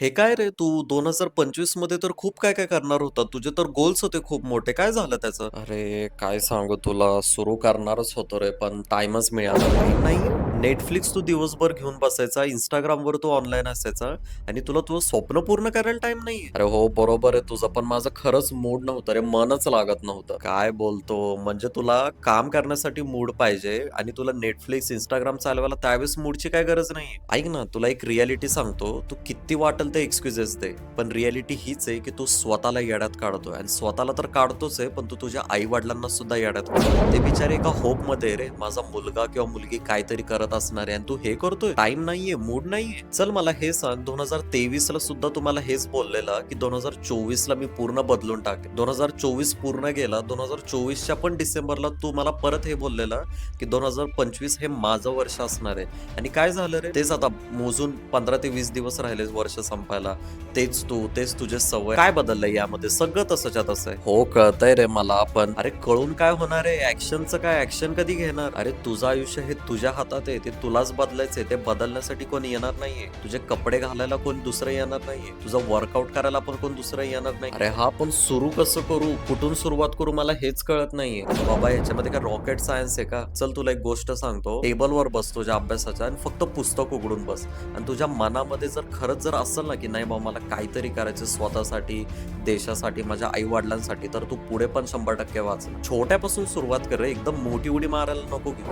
हे काय रे तू 2025 मध्ये तर खूप काय काय करणार होता. तुझे तर गोल्स होते खूप मोठे. काय झालं त्याचं? अरे काय सांगू तुला, सुरू करणारच होतो रे, पण टाइमच मिळाला नाही. नेटफ्लिक्स तू दिवसभर घेऊन बसायचा, Instagramवर तू ऑनलाईन असायचा आणि तुला तुझं स्वप्न पूर्ण करायला टाइम नाहीये. अरे हो, बरोबर आहे तुझं, पण माझं खरंच मूड नव्हतं रे, मनच लागत नव्हतं. काय बोलतो? म्हणजे तुला काम करण्यासाठी मूड पाहिजे आणि तुला Netflix, Instagram चालवायला त्यावेळेस मूडची काय गरज नाहीये. ऐक ना, तुला एक रिॲलिटी सांगतो. तू किती वाटेल ते एक्सक्युजेस दे, पण रिॲलिटी हीच आहे की तू स्वतःला येड्यात काढतोय आणि स्वतःला तर काढतोच आहे, पण तू तुझ्या आई-वडिलांना सुद्धा येड्यात काढतोय. ते बिचारे एका होपमध्ये आहे रे, माझा मुलगा किंवा मुलगी काहीतरी करत असणार आहे आणि तू हे करतोय. टाईम नाहीये, मूड नाहीये. चल मला हे सांग, 2023 ला सुद्धा तुम्हाला हेच बोललेला की 2024 ला मी पूर्ण बदलून टाकेन. 2024 पूर्ण गेला. 2024 च्या पण डिसेंबरला तू मला परत हे बोललेला की 2025 हे माझं वर्ष असणार आहे. आणि काय झालं रे? तेच आता मोजून 15 ते 20 दिवस राहिले वर्ष संपायला. तेच तू, तेच तुझे सवय. काय बदललंय यामध्ये? सगळं तसंच्या तसं आहे. हो, कळतंय रे मला, पण अरे कळून काय होणार आहे? ॲक्शनचं काय? ॲक्शन कधी घेणार? अरे तुझं आयुष्य हे तुझ्या हातात आहे. ते तुलाच बदलायचंय. ते बदलण्यासाठी कोणी येणार नाहीये. तुझे कपडे घालायला कोण दुसरं येणार नाहीये. तुझं वर्कआउट करायला पण कोण दुसरं येणार नाही. अरे हा, पण सुरू कसं करू? कुठून सुरुवात करू? मला हेच कळत नाहीये. बाबा ह्याच्यामध्ये काय रॉकेट सायन्स आहे का? चल तुला एक गोष्ट सांगतो. टेबलवर बस तुझ्या अभ्यासाच्या आणि फक्त पुस्तक उघडून बस. आणि तुझ्या मनामध्ये जर खरंच जर असेल ना की नाही बाबा मला काहीतरी करायचं स्वतःसाठी, देशासाठी, माझ्या आई वडिलांसाठी, तर तू पुढे पण 100% वाच. छोट्यापासून सुरुवात कर रे, एकदम मोठी उडी मारायला नको की.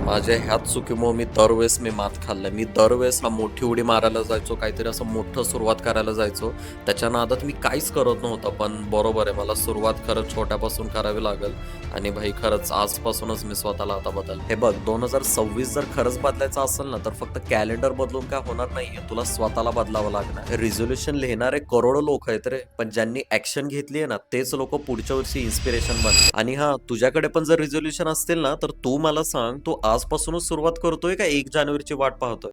माझ्या ह्याच चुकीमुळे मी मात खाल्लाय. मी दरवेळेस ना मोठी उडी मारायला जायचो, काहीतरी असं मोठं सुरुवात करायला जायचो. त्याच्या नादात मी काहीच करत नव्हतं, पण बरोबर आहे, मला सुरुवात खरंच छोट्यापासून करावी लागेल. आणि भाई खरंच आजपासूनच मी स्वतःला आता बदल. हे बघ, 2026 जर खरंच बदलायचं असेल ना, तर फक्त कॅलेंडर बदलून काय होणार नाहीये. तुला स्वतःला बदलावं लागणार. रिझोल्युशन लिहिणारे करोडो लोक आहेत रे, पण ज्यांनी ऍक्शन घेतली आहे ना, तेच लोक पुढच्या वर्षी इन्स्पिरेशन बनले. आणि हा, तुझ्याकडे पण जर रिझोल्युशन असतील ना, तर तू मला सांग, तू आजपासूनच सुरुवात करतोय का 1 जानेवारीची वाट पाहतोय?